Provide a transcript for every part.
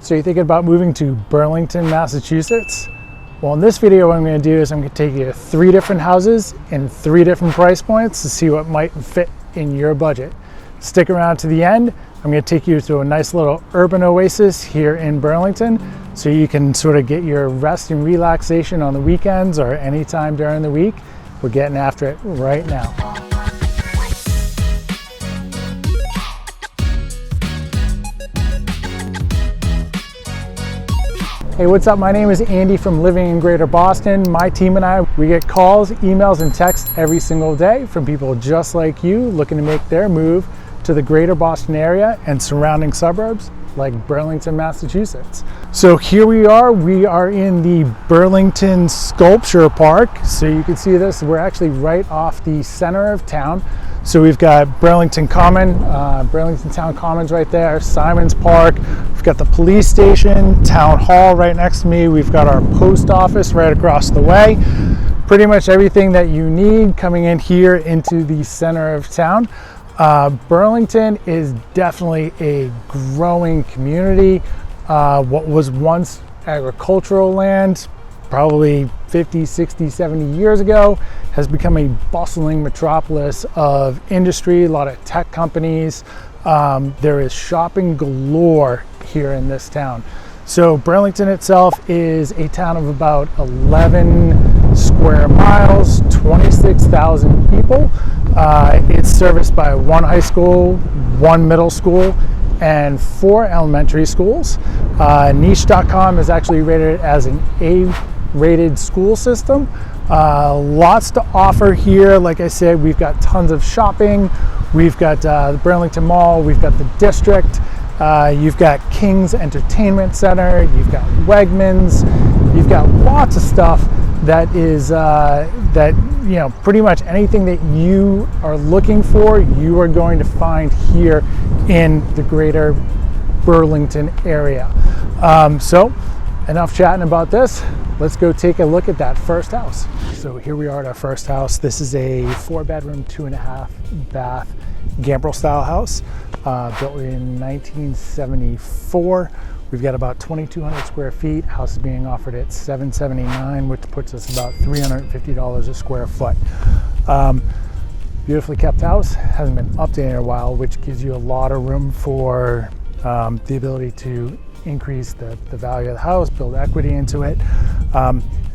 So you're thinking about moving to Burlington, Massachusetts? Well, in this video, what I'm going to do is I'm going to take you to 3 different houses in 3 different price points to see what might fit in your budget. Stick around to the end. I'm going to take you to a nice little urban oasis here in Burlington so you can sort of get your rest and relaxation on the weekends or anytime during the week. We're getting after it right now. Hey, what's up? My name is Andy from Living in Greater Boston. My team and I, we get calls, emails, and texts every single day from people just like you looking to make their move to the Greater Boston area and surrounding suburbs like Burlington, Massachusetts. So here we are in the Burlington Sculpture Park. So you can see this, we're actually right off the center of town. So we've got Burlington Common, Burlington Town Commons right there, Simon's Park. We've got the police station, Town Hall right next to me. We've got our post office right across the way. Pretty much everything that you need coming in here into the center of town. Burlington is definitely a growing community. What was once agricultural land, probably 50, 60, 70 years ago, has become a bustling metropolis of industry, a lot of tech companies. There is shopping galore here in this town. So Burlington itself is a town of about 11 square miles, 26,000 people. It's serviced by 1 high school, 1 middle school, and 4 elementary schools. Niche.com is actually rated as an A-rated school system. Lots to offer here. Like I said, we've got tons of shopping. We've got the Burlington Mall, we've got the District, you've got King's Entertainment Center, you've got Wegmans, you've got lots of stuff that is, pretty much anything that you are looking for, you are going to find here in the greater Burlington area. So enough chatting about this. Let's go take a look at that first house. So here we are at our first house. This is a 4-bedroom, 2.5 bath Gambrel style house, built in 1974. We've got about 2,200 square feet. House is being offered at $779, which puts us about $350 a square foot. Beautifully kept house, hasn't been updated in a while, which gives you a lot of room for the ability to increase the value of the house, build equity into it.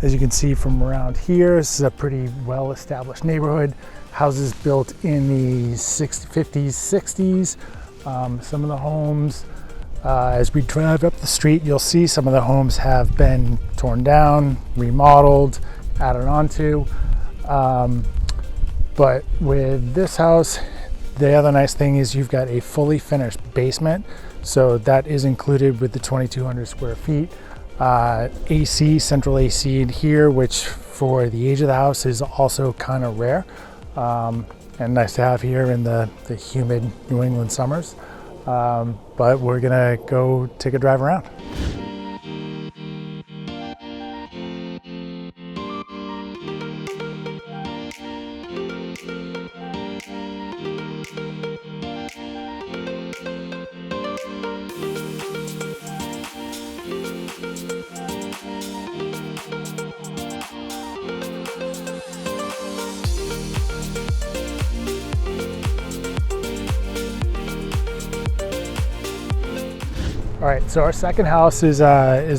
As you can see from around here, this is a pretty well-established neighborhood. Houses built in the 50s, 60s. Some of the homes, as we drive up the street, you'll see some of the homes have been torn down, remodeled, added onto. But with this house, the other nice thing is you've got a fully finished basement. So that is included with the 2,200 square feet. AC, central AC in here, which for the age of the house is also kind of rare. And nice to have here in the humid New England summers. But we're gonna go take a drive around. All right, so our second house is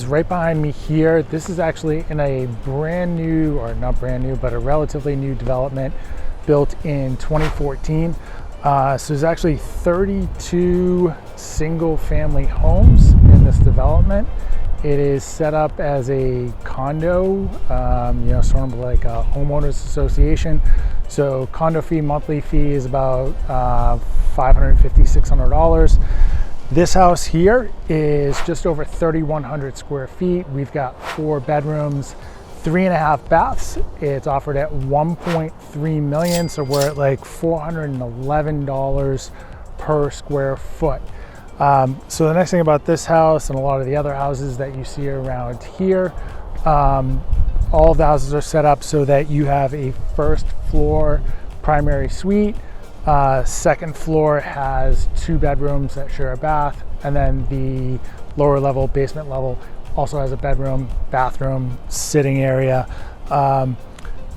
right behind me here. This is actually in a brand new, or not brand new, but a relatively new development built in 2014. So there's actually 32 single family homes in this development. It is set up as a condo, sort of like a homeowners association. So condo fee, monthly fee is about $550, $600. This house here is just over 3,100 square feet. We've got 4 bedrooms, 3.5 baths. It's offered at $1.3 million, so we're at like $411 per square foot. So the nice thing about this house and a lot of the other houses that you see around here, all of the houses are set up so that you have a first floor primary suite. Second floor has 2 bedrooms that share a bath, and then the lower level, basement level. Also has a bedroom, bathroom, sitting area.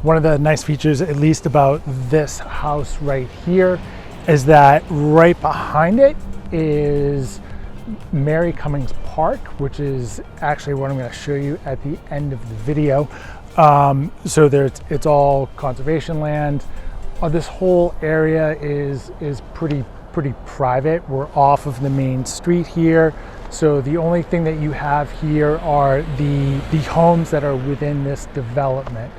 One of the nice features, at least about this house right here, is that right behind it is Mary Cummings Park, which is actually what I'm going to show you at the end of the video. So it's all conservation land. This whole area is pretty private. We're off of the main street here, so the only thing that you have here are the homes that are within this development.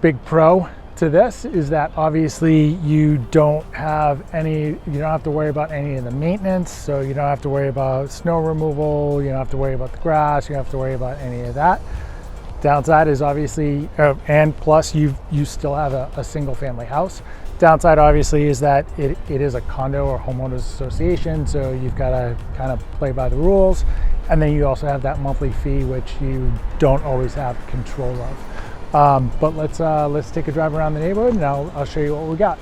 Big pro to this is that obviously you don't have to worry about any of the maintenance, so you don't have to worry about snow removal, you don't have to worry about the grass, you don't have to worry about any of that. Downside is obviously, and plus you still have a single family house. Downside obviously is that it is a condo or homeowners association, so you've got to kind of play by the rules. And then you also have that monthly fee, which you don't always have control of. But let's take a drive around the neighborhood, and I'll show you what we got.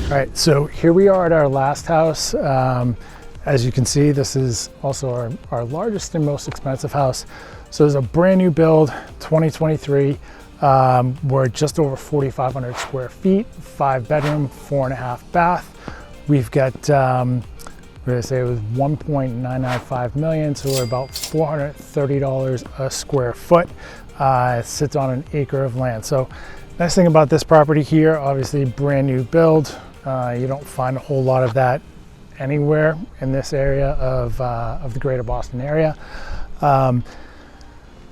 All right, so here we are at our last house. As you can see, this is also our largest and most expensive house. So it's a brand new build, 2023. We're just over 4,500 square feet, 5 bedroom, 4.5 bath. We've got, we're gonna say it was 1.995 million, so we're about $430 a square foot. It sits on an acre of land. So nice thing about this property here, obviously brand new build. You don't find a whole lot of that anywhere in this area of the greater Boston area.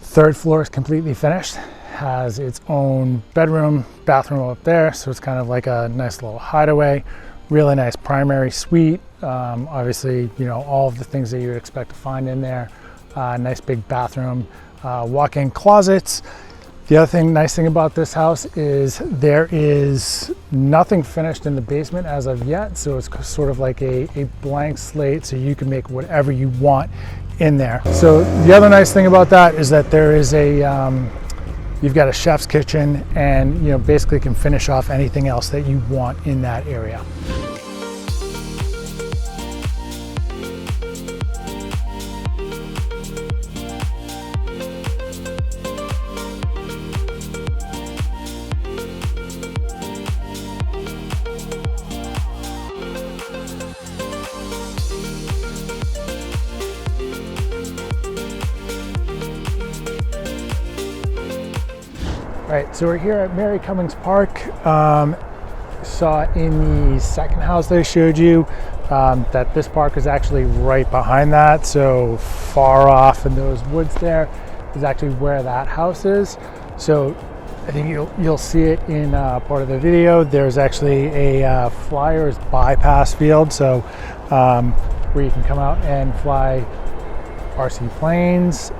Third floor is completely finished, has its own bedroom, bathroom up there, so it's kind of like a nice little hideaway. Really nice primary suite. Obviously, you know, all of the things that you would expect to find in there. Nice big bathroom, walk-in closets. The other nice thing about this house is there is nothing finished in the basement as of yet, so it's sort of like a blank slate, so you can make whatever you want in there. So the other nice thing about that is that there is you've got a chef's kitchen, and you know, basically can finish off anything else that you want in that area. Right, so we're here at Mary Cummings Park. Saw in the second house that I showed you that this park is actually right behind that. So far off in those woods there is actually where that house is. So I think you'll see it in part of the video. There's actually a Flyers bypass field, so where you can come out and fly RC planes.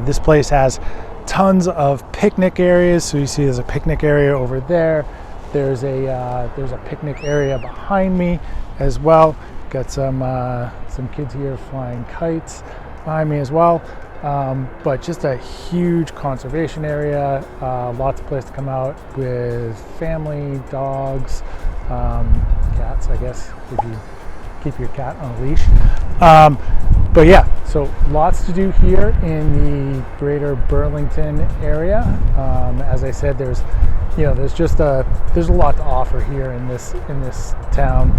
This place has tons of picnic areas. So you see there's a picnic area over there. There's a picnic area behind me as well. Got some kids here flying kites behind me as well. But just a huge conservation area. Lots of place to come out with family, dogs, cats, I guess, if you keep your cat on a leash. But yeah, so lots to do here in the greater Burlington area. As I said, there's a lot to offer here in this town.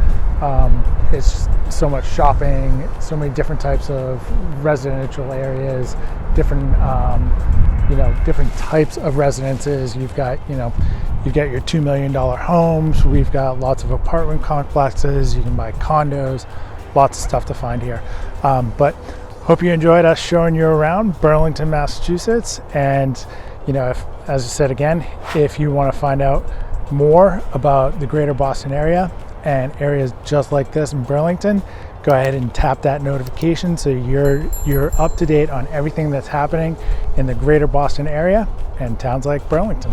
It's so much shopping, so many different types of residential areas, different types of residences. You've got your $2 million homes. We've got lots of apartment complexes. You can buy condos. Lots of stuff to find here. But hope you enjoyed us showing you around Burlington, Massachusetts. And as I said again, if you want to find out more about the greater Boston area and areas just like this in Burlington, go ahead and tap that notification so you're up to date on everything that's happening in the greater Boston area and towns like Burlington.